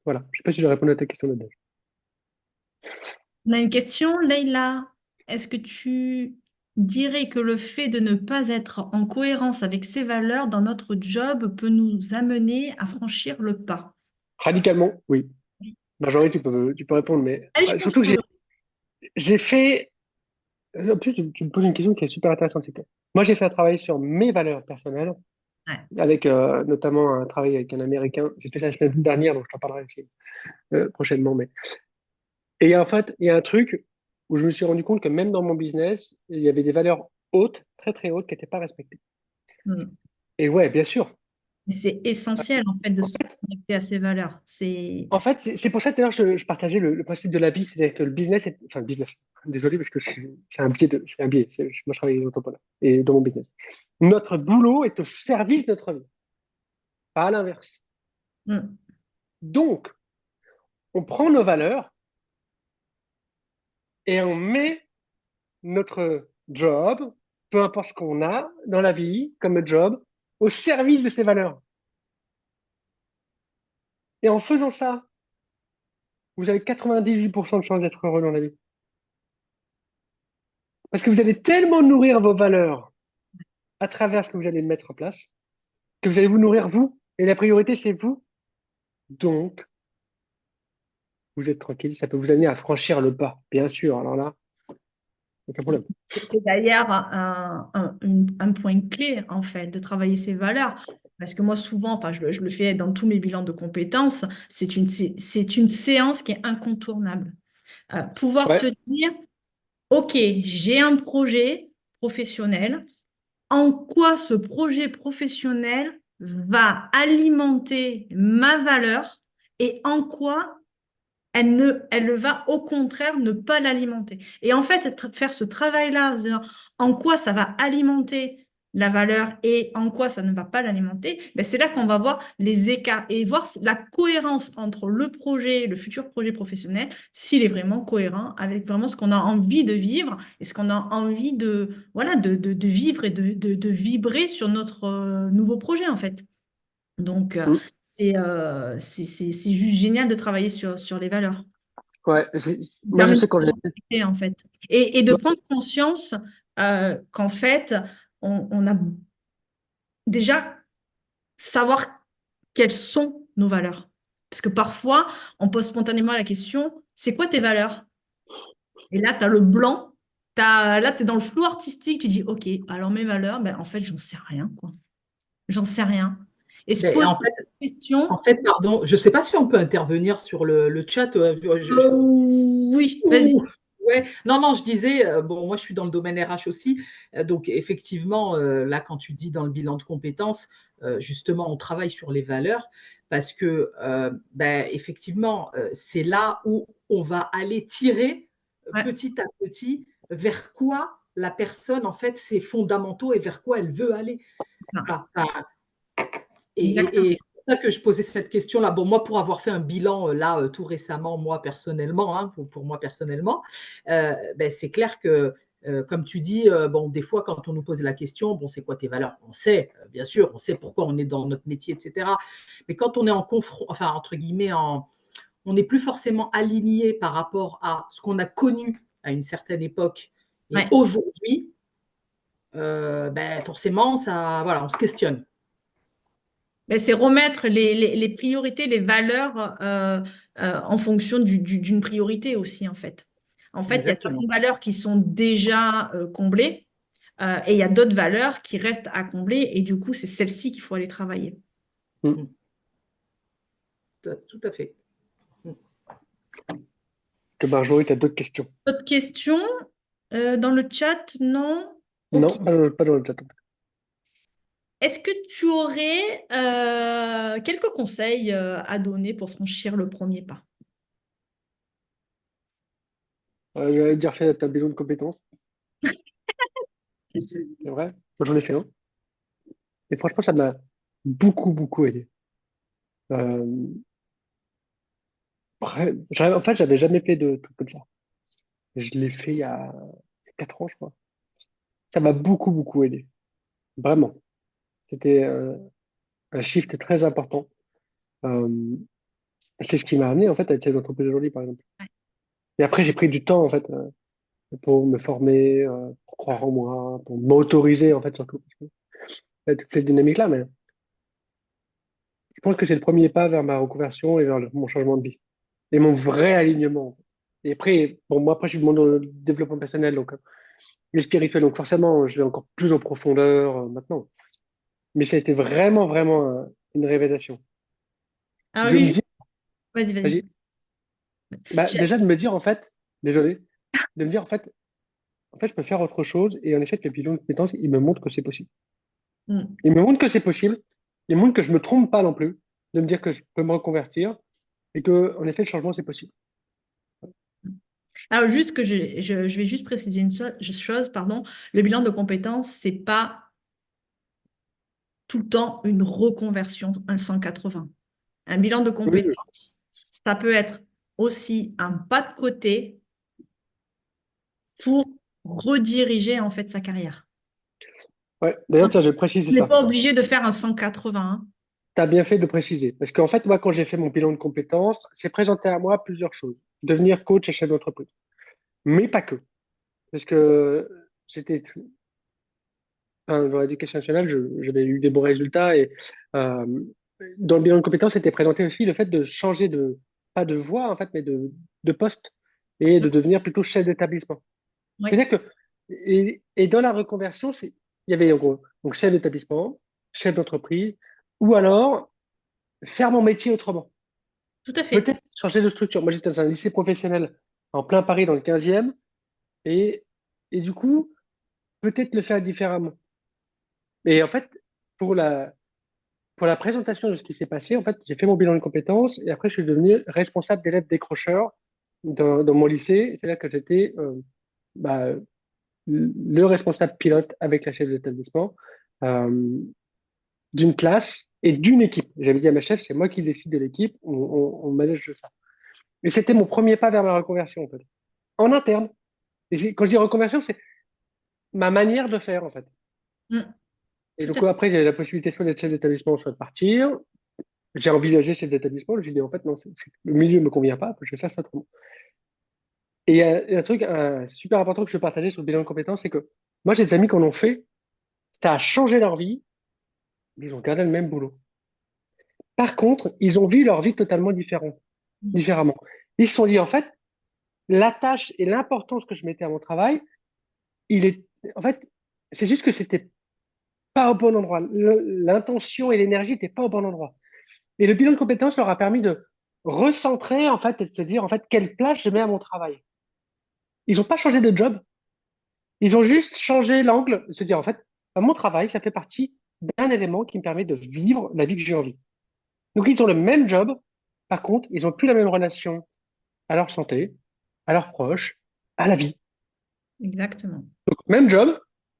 Voilà. Je sais pas si j'ai répondu à ta question là. On a une question, Leïla. Est-ce que tu dirais que le fait de ne pas être en cohérence avec ses valeurs dans notre job peut nous amener à franchir le pas? Radicalement, oui. Oui. Marjorie, tu peux répondre, mais Allez, je pense surtout que que j'ai fait. En plus, tu me poses une question qui est super intéressante. C'est que moi, j'ai fait un travail sur mes valeurs personnelles, Ouais. avec notamment un travail avec un Américain. J'ai fait ça la semaine dernière, donc je t'en parlerai aussi, prochainement. Et en fait, il y a un truc où je me suis rendu compte que même dans mon business, il y avait des valeurs hautes, très très hautes, qui n'étaient pas respectées. Mm. Et ouais, bien sûr. Mais c'est essentiel en fait de se connecter à ces valeurs. C'est En fait, c'est pour ça, d'ailleurs, je partageais le principe de la vie, c'est-à-dire que le business est, enfin, le business, désolé, parce que c'est un biais c'est un biais. Moi, je travaille avec les entrepreneurs et dans mon business. Notre boulot est au service de notre vie, pas à l'inverse. Mm. Donc, on prend nos valeurs et on met notre job, peu importe ce qu'on a dans la vie comme job, au service de ces valeurs. Et en faisant ça, vous avez 98% de chances d'être heureux dans la vie. Parce que vous allez tellement nourrir vos valeurs à travers ce que vous allez mettre en place, que vous allez vous nourrir vous, et la priorité, c'est vous. Donc, vous êtes tranquille, ça peut vous amener à franchir le pas, bien sûr. Alors là, aucun problème. C'est d'ailleurs un point clé, en fait, de travailler ces valeurs. Parce que moi, souvent, enfin, je le fais dans tous mes bilans de compétences, c'est une séance qui est incontournable. Pouvoir se Ouais. dire, OK, j'ai un projet professionnel. En quoi ce projet professionnel va alimenter ma valeur et en quoi elle va au contraire ne pas l'alimenter. Et en fait, faire ce travail-là, c'est-à-dire en quoi ça va alimenter la valeur et en quoi ça ne va pas l'alimenter, ben c'est là qu'on va voir les écarts et voir la cohérence entre le projet, le futur projet professionnel, s'il est vraiment cohérent avec vraiment ce qu'on a envie de vivre et ce qu'on a envie de, voilà, de vivre et de vibrer sur notre nouveau projet, en fait. Donc, Mm. c'est juste génial de travailler sur les valeurs. Ouais. Il Moi, je permet de sais quand j'ai. s'identifier, en fait. Et de prendre conscience qu'en fait, on a déjà savoir quelles sont nos valeurs. Parce que parfois, on pose spontanément la question, c'est quoi tes valeurs? Et là, tu as le blanc, là, tu es dans le flou artistique, tu dis, OK, alors mes valeurs, ben, en fait, j'en sais rien, quoi. J'en sais rien. Et se Mais poser en fait, cette question, pardon, je ne sais pas si on peut intervenir sur le chat. oui, vas-y. Ouh, ouais, non, non, je disais, bon, moi je suis dans le domaine RH aussi, donc effectivement, là, quand tu dis dans le bilan de compétences, justement, on travaille sur les valeurs parce que, ben, effectivement, c'est là où on va aller tirer Ouais, petit à petit vers quoi la personne, en fait, ses fondamentaux et vers quoi elle veut aller. non, Voilà. Enfin, exactement. et c'est pour ça que je posais cette question-là. Bon, moi, pour avoir fait un bilan là tout récemment, moi personnellement, hein, pour moi personnellement, ben, c'est clair que, comme tu dis, bon, des fois, quand on nous pose la question, bon, c'est quoi tes valeurs? On sait, bien sûr, on sait pourquoi on est dans notre métier, etc. Mais quand on est en confront, enfin, entre guillemets, on n'est plus forcément aligné par rapport à ce qu'on a connu à une certaine époque et Ouais. aujourd'hui, ben, forcément, ça, voilà, on se questionne. Mais c'est remettre les priorités, les valeurs en fonction d'une priorité aussi, en fait. En fait, il y a Exactement. certaines valeurs qui sont déjà comblées et il y a d'autres valeurs qui restent à combler et du coup, c'est celles-ci qu'il faut aller travailler. Mm. Mm. Tout à fait. Mm. Que Marjorie, tu as d'autres questions. D'autres questions dans le chat? Non? Ok. Non, pas dans le chat. Est-ce que tu aurais quelques conseils à donner pour franchir le premier pas? J'allais dire fait ta bilan de compétences. C'est vrai. Moi, j'en ai fait un. Et franchement, ça m'a beaucoup, beaucoup aidé. Euh, en fait, j'avais jamais fait de trucs comme ça. Je l'ai fait il y a 4 ans, je crois. Ça m'a beaucoup, beaucoup aidé. Vraiment. C'était un shift très important. Euh, c'est ce qui m'a amené, en fait, à être chef d'entreprise aujourd'hui, par exemple. Et après, j'ai pris du temps, en fait, pour me former, pour croire en moi, pour m'autoriser, en fait, surtout. Parce que, toute cette dynamique-là, mais je pense que c'est le premier pas vers ma reconversion et vers mon changement de vie. Et mon vrai alignement. Et après, bon, moi, après, je suis dans le développement personnel, donc, et spirituel. Donc forcément, je vais encore plus en profondeur maintenant. Mais ça a été vraiment, vraiment une révélation. Alors, De me Juju, dire, vas-y, vas-y. vas-y, bah, déjà de me dire en fait, désolé, de me dire en fait, je peux faire autre chose. Et en effet, le bilan de compétences, il me montre que c'est possible. Hmm. Il me montre que c'est possible. Il me montre que je me trompe pas non plus. De me dire que je peux me reconvertir et que, en effet, le changement, c'est possible. Alors, juste que je vais juste préciser une chose, pardon. Le bilan de compétences, c'est pas tout le temps une reconversion, un 180. Un bilan de Oui, oui. compétences, ça peut être aussi un pas de côté pour rediriger en fait sa carrière. Ouais. D'ailleurs, Donc, tiens, je vais préciser on n'est ça. pas obligé de faire un 180, hein. Tu as bien fait de préciser. Parce qu'en fait, moi, quand j'ai fait mon bilan de compétences, c'est présenté à moi plusieurs choses. Devenir coach et chef d'entreprise. Mais pas que. Parce que c'était, enfin, dans l'éducation nationale, j'avais eu des bons résultats et euh, dans le bilan de compétences, c'était présenté aussi le fait de changer de, pas de voie, en fait, mais de poste et de devenir plutôt chef d'établissement. Oui, C'est-à-dire que, et dans la reconversion, il y avait en gros, donc chef d'établissement, chef d'entreprise, ou alors faire mon métier autrement. tout à fait. Peut-être changer de structure. Moi, j'étais dans un lycée professionnel en plein Paris dans le 15e et, et du coup, peut-être le faire différemment. Et en fait, pour la, pour la présentation de ce qui s'est passé, en fait, j'ai fait mon bilan de compétences et après, je suis devenu responsable d'élèves décrocheurs dans mon lycée. C'est là que j'étais bah, le responsable pilote avec la chef d'établissement euh, d'une classe et d'une équipe. J'avais dit à ma chef, c'est moi qui décide de l'équipe, on manage ça. Et c'était mon premier pas vers ma reconversion, en fait. En interne. Et quand je dis reconversion, c'est ma manière de faire, en fait. Mm, Et tout donc, à fait. après, j'ai la possibilité soit d'être chef d'établissement, soit de partir. J'ai envisagé chef d'établissement. J'ai dit, en fait, non, le milieu ne me convient pas, je vais faire ça autrement. Et il y a un truc super important que je veux partager sur le bilan de compétences, c'est que moi, j'ai des amis qui en ont fait, ça a changé leur vie, mais ils ont gardé le même boulot. Par contre, ils ont vu leur vie totalement Mm. différemment. Ils se sont dit, en fait, la tâche et l'importance que je mettais à mon travail, il est, en fait, c'est juste que c'était pas au bon endroit. L'intention et l'énergie n'étaient pas au bon endroit. Et le bilan de compétences leur a permis de recentrer, en fait, et de se dire, en fait, quelle place je mets à mon travail. Ils n'ont pas changé de job. Ils ont juste changé l'angle, de se dire, en fait, mon travail, ça fait partie d'un élément qui me permet de vivre la vie que j'ai envie. Donc, ils ont le même job. Par contre, ils n'ont plus la même relation à leur santé, à leurs proches, à la vie. Exactement. Donc, même job,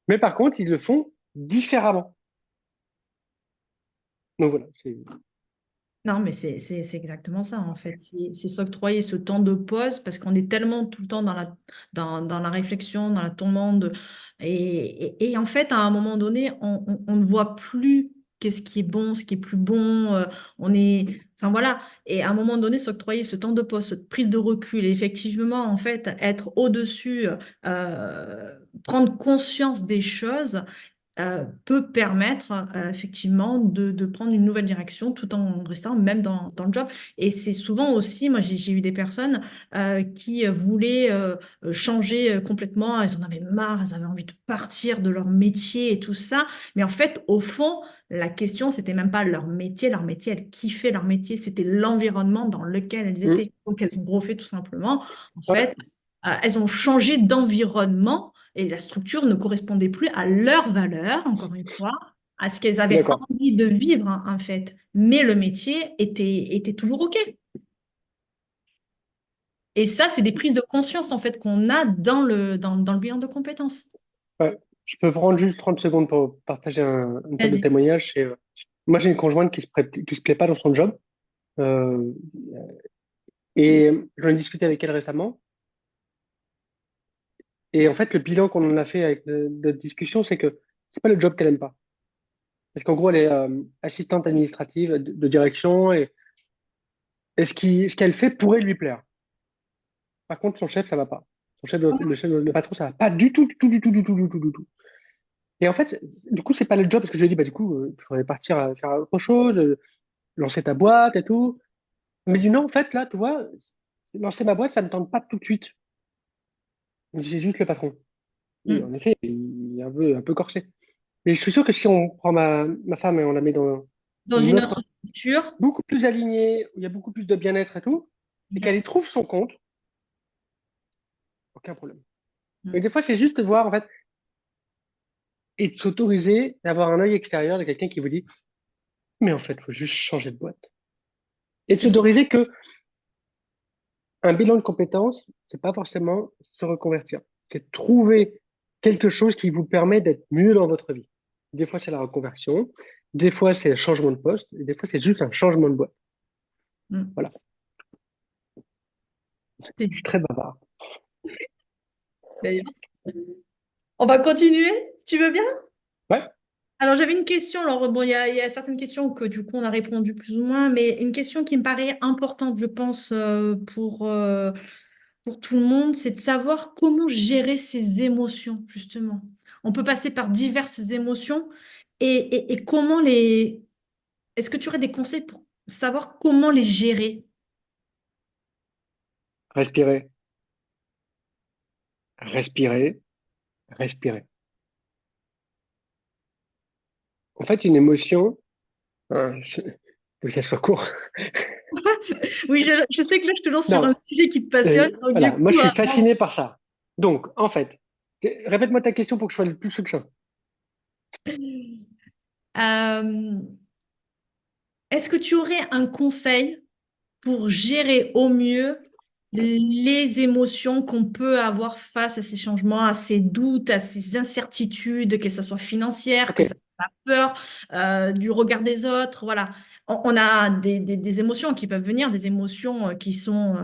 mais par contre, ils le font différemment. Donc, voilà. Non, mais c'est exactement ça, en fait. C'est s'octroyer ce temps de pause parce qu'on est tellement tout le temps dans la réflexion, dans la tourmente. Et en fait, à un moment donné, on ne voit plus qu'est-ce qui est bon, ce qui est plus bon. On est, enfin voilà. Et à un moment donné, s'octroyer ce temps de pause, cette prise de recul, et effectivement, en fait, être au-dessus, prendre conscience des choses peut permettre effectivement de prendre une nouvelle direction tout en restant même dans le job. Et c'est souvent aussi, moi j'ai eu des personnes qui voulaient changer complètement, elles en avaient marre, elles avaient envie de partir de leur métier et tout ça. Mais en fait, au fond, la question, c'était même pas leur métier, elles kiffaient leur métier, c'était l'environnement dans lequel elles Mm. étaient. Donc elles ont refait tout simplement. En Ouais, fait, elles ont changé d'environnement et la structure ne correspondait plus à leurs valeurs, encore une fois, à ce qu'elles avaient d'accord. envie de vivre, hein, en fait. Mais le métier était toujours OK. Et ça, c'est des prises de conscience, en fait, qu'on a dans le bilan de compétences. Ouais. Je peux prendre juste 30 secondes pour partager une table de Vas-y. témoignage. Moi, j'ai une conjointe qui se plaît pas dans son job. Euh, et j'en ai discuté avec elle récemment. Et en fait, le bilan qu'on en a fait avec notre discussion, c'est que c'est pas le job qu'elle aime pas. Parce qu'en gros, elle est assistante administrative de direction et ce qu'elle fait pourrait lui plaire. Par contre, son chef, ça va pas. Son chef, le patron, ça va pas du tout, du tout, du tout, du tout, du tout, du tout. Et en fait, du coup, c'est pas le job parce que je lui ai dit, bah, du coup, il faudrait partir à faire autre chose, lancer ta boîte et tout. Mais du non, en fait, là, tu vois, lancer ma boîte, ça me tente pas tout de suite. C'est juste le patron. Oui, en effet, il est un peu corsé. Mais je suis sûr que si on prend ma femme et on la met dans Dans une une autre, autre structure. beaucoup plus alignée, où il y a beaucoup plus de bien-être et tout, et qu'elle y Exactement. trouve son compte, aucun problème. Mais Mm. des fois, c'est juste de voir, en fait, et de s'autoriser d'avoir un œil extérieur de quelqu'un qui vous dit, mais en fait, il faut juste changer de boîte. Et de C'est ça. s'autoriser que un bilan de compétences, c'est pas forcément se reconvertir. C'est trouver quelque chose qui vous permet d'être mieux dans votre vie. Des fois, c'est la reconversion. Des fois, c'est le changement de poste. Et des fois, c'est juste un changement de boîte. Mm. Voilà. Tout est Je suis dit, très bavard. d'ailleurs. On va continuer, si tu veux bien? Ouais. Alors, j'avais une question. Alors, bon, il y a certaines questions que du coup, on a répondu plus ou moins, mais une question qui me paraît importante, je pense, pour tout le monde, c'est de savoir comment gérer ses émotions, justement. On peut passer par diverses émotions et comment les... Est-ce que tu aurais des conseils pour savoir comment les gérer? Respirer, respirer, respirer. En fait, une émotion, faut que ça soit court. Oui, je sais que là, je te lance sur un Non, sujet qui te passionne. Donc, du voilà. Moi, coup, je suis fasciné par ça. Donc, en fait, répète-moi ta question pour que je sois le plus succinct. euh, est-ce que tu aurais un conseil pour gérer au mieux les émotions qu'on peut avoir face à ces changements, à ces doutes, à ces incertitudes, que ce soit financière, que ce Ok. soit la peur, du regard des autres, voilà. On a des émotions qui peuvent venir, des émotions qui sont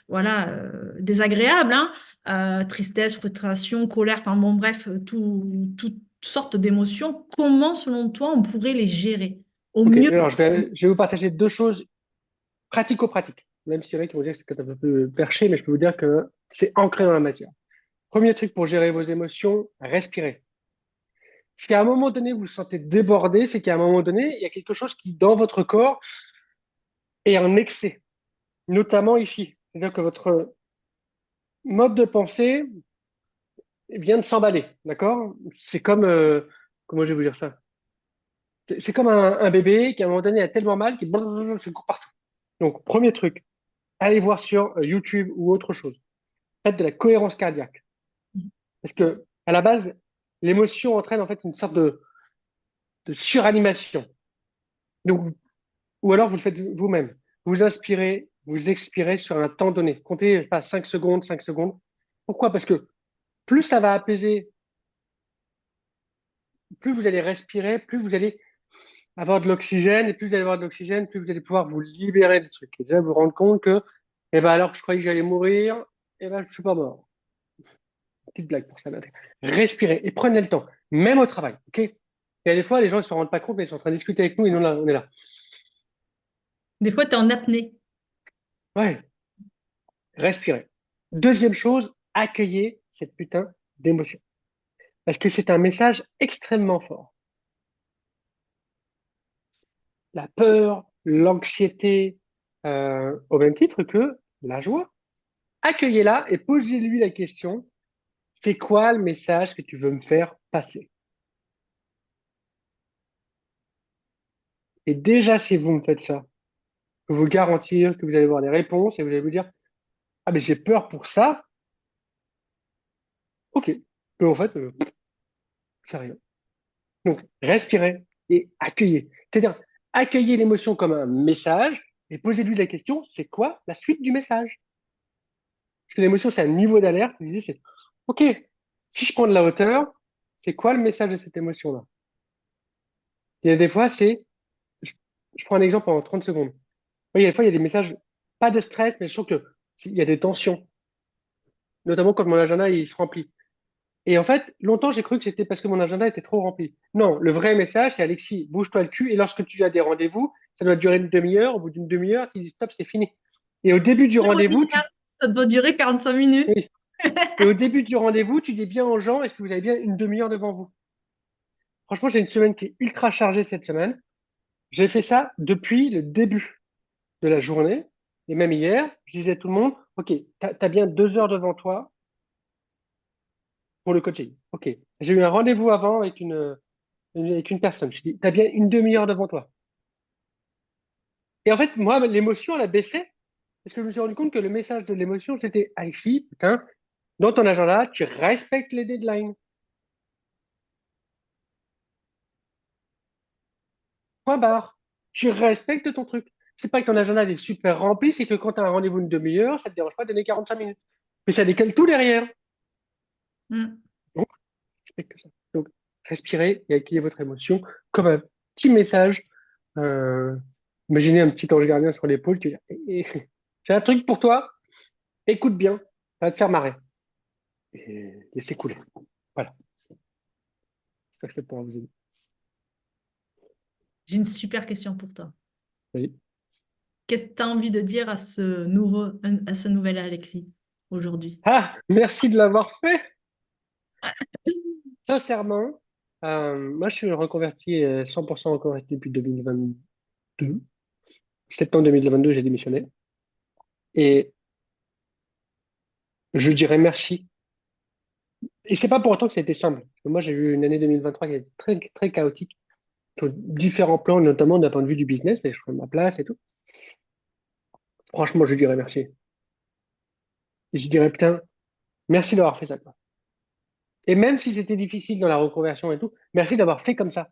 voilà, désagréables, hein. Tristesse, frustration, colère, enfin bon, bref, toutes sortes d'émotions. Comment, selon toi, on pourrait les gérer au Ok. mieux? Alors, je vais vous partager deux choses pratico-pratiques. Même si c'est vrai qu'ils vont dire que c'est peut-être un peu perché, mais je peux vous dire que c'est ancré dans la matière. Premier truc pour gérer vos émotions, respirez. Si à un moment donné vous vous sentez débordé, c'est qu'à un moment donné, il y a quelque chose qui, dans votre corps, est en excès, notamment ici. C'est-à-dire que votre mode de pensée vient de s'emballer, d'accord? C'est comme, comment je vais vous dire ça? C'est comme un bébé qui, à un moment donné, a tellement mal qu'il se court partout. Donc, premier truc, allez voir sur YouTube ou autre chose. Faites de la cohérence cardiaque. Parce que, à la base, l'émotion entraîne en fait une sorte de suranimation. Donc, ou alors vous le faites vous-même. Vous inspirez, vous expirez sur un temps donné. Comptez pas 5 secondes, 5 secondes. Pourquoi? Parce que plus ça va apaiser, plus vous allez respirer, plus vous allez avoir de l'oxygène, et plus vous allez avoir de l'oxygène, plus vous allez pouvoir vous libérer des trucs. Et déjà vous rendre compte que, eh ben, alors que je croyais que j'allais mourir, eh ben, je suis pas mort. Petite blague pour ça. Respirez et prenez le temps, même au travail, ok? Et des fois, les gens ne se rendent pas compte, mais ils sont en train de discuter avec nous et nous, là, on est là. Des fois, tu es en apnée. Ouais, respirez. Deuxième chose, accueillez cette putain d'émotion. Parce que c'est un message extrêmement fort. La peur, l'anxiété, au même titre que la joie. Accueillez-la et posez-lui la question, c'est quoi le message que tu veux me faire passer? Et déjà, si vous me faites ça, je peux vous garantir que vous allez voir les réponses et vous allez vous dire, ah mais j'ai peur pour ça, ok. Mais en fait, c'est rien. Donc, respirez et accueillez. C'est-à-dire, accueillez l'émotion comme un message et posez-lui la question, c'est quoi la suite du message? Parce que l'émotion, c'est un niveau d'alerte. L'idée, c'est, OK, si je prends de la hauteur, c'est quoi le message de cette émotion-là? Il y a des fois, je, je prends un exemple en 30 secondes. Oui, il y a des fois, il y a des messages, pas de stress, mais je sens que il y a des tensions, notamment quand mon agenda, il se remplit. Et en fait, longtemps, j'ai cru que c'était parce que mon agenda était trop rempli. Non, le vrai message, c'est Alexis, bouge-toi le cul. Et lorsque tu as des rendez-vous, ça doit durer une demi-heure. Au bout d'une demi-heure, tu dis stop, c'est fini. Et au début du rendez-vous, Ça doit durer 45 minutes. oui. Et au début du rendez-vous, tu dis bien aux gens, est-ce que vous avez bien une demi-heure devant vous? Franchement, j'ai une semaine qui est ultra chargée cette semaine. J'ai fait ça depuis le début de la journée. Et même hier, je disais à tout le monde, OK, t'as bien 2 heures devant toi. pour le coaching. OK. J'ai eu un rendez-vous avant avec une personne. Je dis, tu as bien une demi-heure devant toi. Et en fait, moi, l'émotion, elle a baissé parce que je me suis rendu compte que le message de l'émotion, c'était, Alexis, putain, dans ton agenda, tu respectes les deadlines. Point barre. Tu respectes ton truc. C'est pas que ton agenda est super rempli, c'est que quand tu as un rendez-vous une demi-heure, ça te dérange pas de donner 45 minutes. Mais ça décale tout derrière. Mm. Donc, respecte ça. Donc, respirez et accueillez votre émotion comme un petit message. Euh, Imaginez un petit ange gardien sur l'épaule qui dit, j'ai un truc pour toi, écoute bien, ça va te faire marrer. Et laissez couler. Voilà. J'espère que ça pourra vous aider. J'ai une super question pour toi. Oui. Qu'est-ce que tu as envie de dire à à ce nouvel Alexis aujourd'hui? Ah, merci de l'avoir fait. Sincèrement, moi, je suis reconverti, 100% reconverti depuis 2022. Septembre 2022, j'ai démissionné. Et je dirais merci. Et c'est pas pour autant que ça a été simple. Parce que moi, j'ai eu une année 2023 qui a été très, très chaotique sur différents plans, notamment d'un point de vue du business, et je ferai ma place et tout. Franchement, je dirais merci. Et je dirais, putain, merci d'avoir fait ça, quoi. Et même si c'était difficile dans la reconversion et tout, merci d'avoir fait comme ça.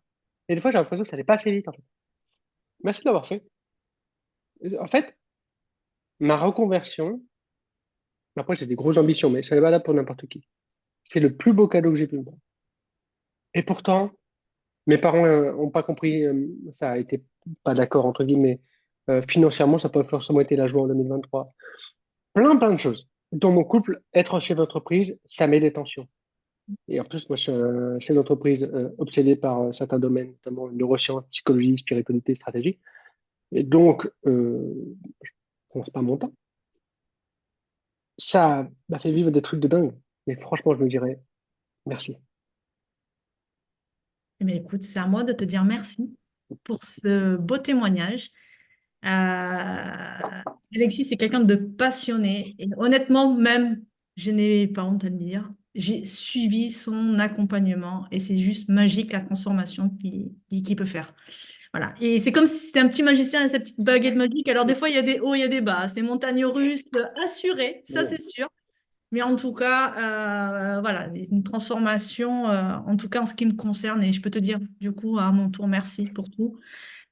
Et des fois, j'ai l'impression que ça n'est pas assez vite, en fait. Merci d'avoir fait. En fait, ma reconversion, après, j'ai des grosses ambitions, mais ça n'est pas là pour n'importe qui. C'est le plus beau cadeau que j'ai pu me faire. Et pourtant, mes parents n'ont pas compris, ça a été pas d'accord, entre guillemets. Financièrement, ça n'a pas forcément été la joie en 2023. Plein de choses. Dans mon couple, être un chef d'entreprise, ça met des tensions. Et en plus, moi, je suis un chef d'entreprise obsédé par certains domaines, notamment neurosciences, psychologie, spiritualité, stratégie. Et donc, je pense pas mon temps. Ça m'a fait vivre des trucs de dingue. Mais franchement, je me dirais merci. Eh bien, écoute, c'est à moi de te dire merci pour ce beau témoignage. Alexis, c'est quelqu'un de passionné. Et honnêtement, même, je n'ai pas honte à le dire, j'ai suivi son accompagnement et c'est juste magique la transformation qu'il peut faire. Voilà. Et c'est comme si c'était un petit magicien avec sa petite baguette magique. Alors, des fois, il y a des hauts, il y a des bas. C'est montagne russe assurée, ça, c'est sûr. Mais en tout cas, voilà, une transformation, en tout cas en ce qui me concerne. Et je peux te dire, du coup, à mon tour, merci pour tout.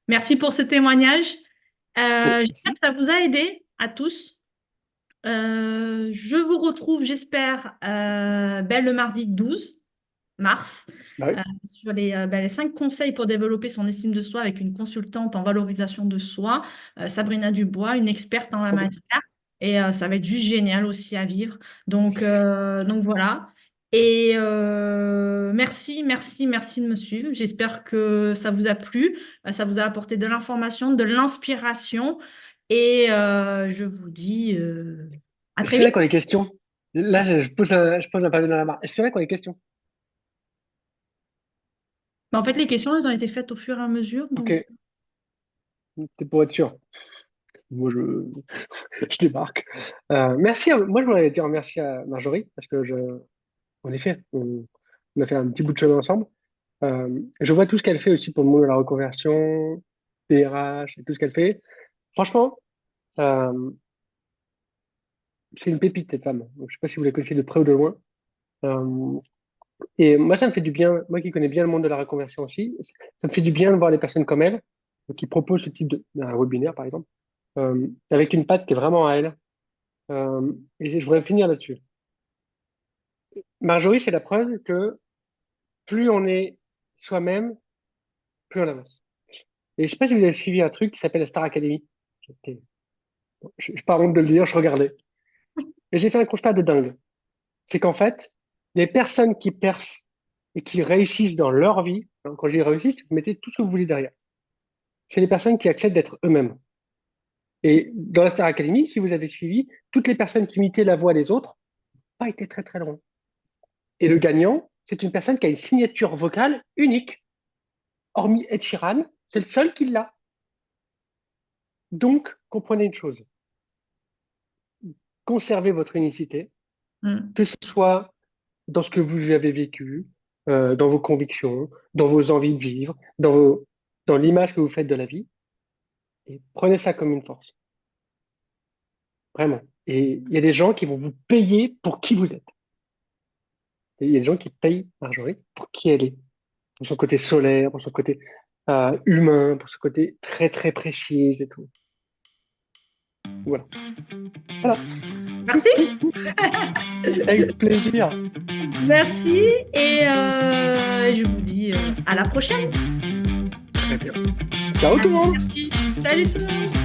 Merci pour ce témoignage. J'espère Merci. que ça vous a aidé à tous. Je vous retrouve, j'espère, le mardi 12 mars Bah oui. sur les 5 conseils pour développer son estime de soi avec une consultante en valorisation de soi, Sabrina Dubois, une experte en la Trop bien. matière. Et ça va être juste génial aussi à vivre. Donc voilà. Et merci de me suivre. J'espère que ça vous a plu, ça vous a apporté de l'information, de l'inspiration. Et je vous dis à Est-ce très qu'il y en a vite. qui ont des questions? Là, je pose un pavé dans la mare. Est-ce qu'il y en a qui ont des questions? Mais en fait, les questions, elles ont été faites au fur et à mesure. Ok, Donc, c'est pour être sûr. Moi, je débarque. Merci. Moi, je voudrais dire merci à Marjorie parce que en effet, on a fait un petit bout de chemin ensemble. Je vois tout ce qu'elle fait aussi pour le monde de la reconversion, DRH et tout ce qu'elle fait. Franchement, euh, c'est une pépite, cette femme. Donc, je sais pas si vous la connaissez de près ou de loin. Euh, et moi, ça me fait du bien, moi qui connais bien le monde de la reconversion aussi, ça me fait du bien de voir des personnes comme elle, qui proposent ce type d'un webinaire, par exemple, avec une patte qui est vraiment à elle. Et je voudrais finir là-dessus. Marjorie, c'est la preuve que plus on est soi-même, plus on avance. Et je sais pas si vous avez suivi un truc qui s'appelle la Star Academy. Je n'ai pas honte de le dire, je regardais. Et j'ai fait un constat de dingue. C'est qu'en fait, les personnes qui percent et qui réussissent dans leur vie, hein, quand je dis réussissent, vous mettez tout ce que vous voulez derrière. C'est les personnes qui acceptent d'être eux-mêmes. Et dans la Star Academy, si vous avez suivi, toutes les personnes qui imitaient la voix des autres n'ont pas été très très loin. Et le gagnant, c'est une personne qui a une signature vocale unique. Hormis Ed Sheeran, c'est le seul qui l'a. Donc, comprenez une chose. Conservez votre unicité, mm, que ce soit dans ce que vous avez vécu, dans vos convictions, dans vos envies de vivre, dans l'image que vous faites de la vie, et prenez ça comme une force, vraiment. Et il y a des gens qui vont vous payer pour qui vous êtes. Et il y a des gens qui payent Marjorie pour qui elle est, pour son côté solaire, pour son côté humain, pour son côté très très précis et tout. Voilà. Voilà. Merci. Avec plaisir. Merci et je vous dis à la prochaine. Très bien. Ciao tout le monde. Merci. Salut tout le monde.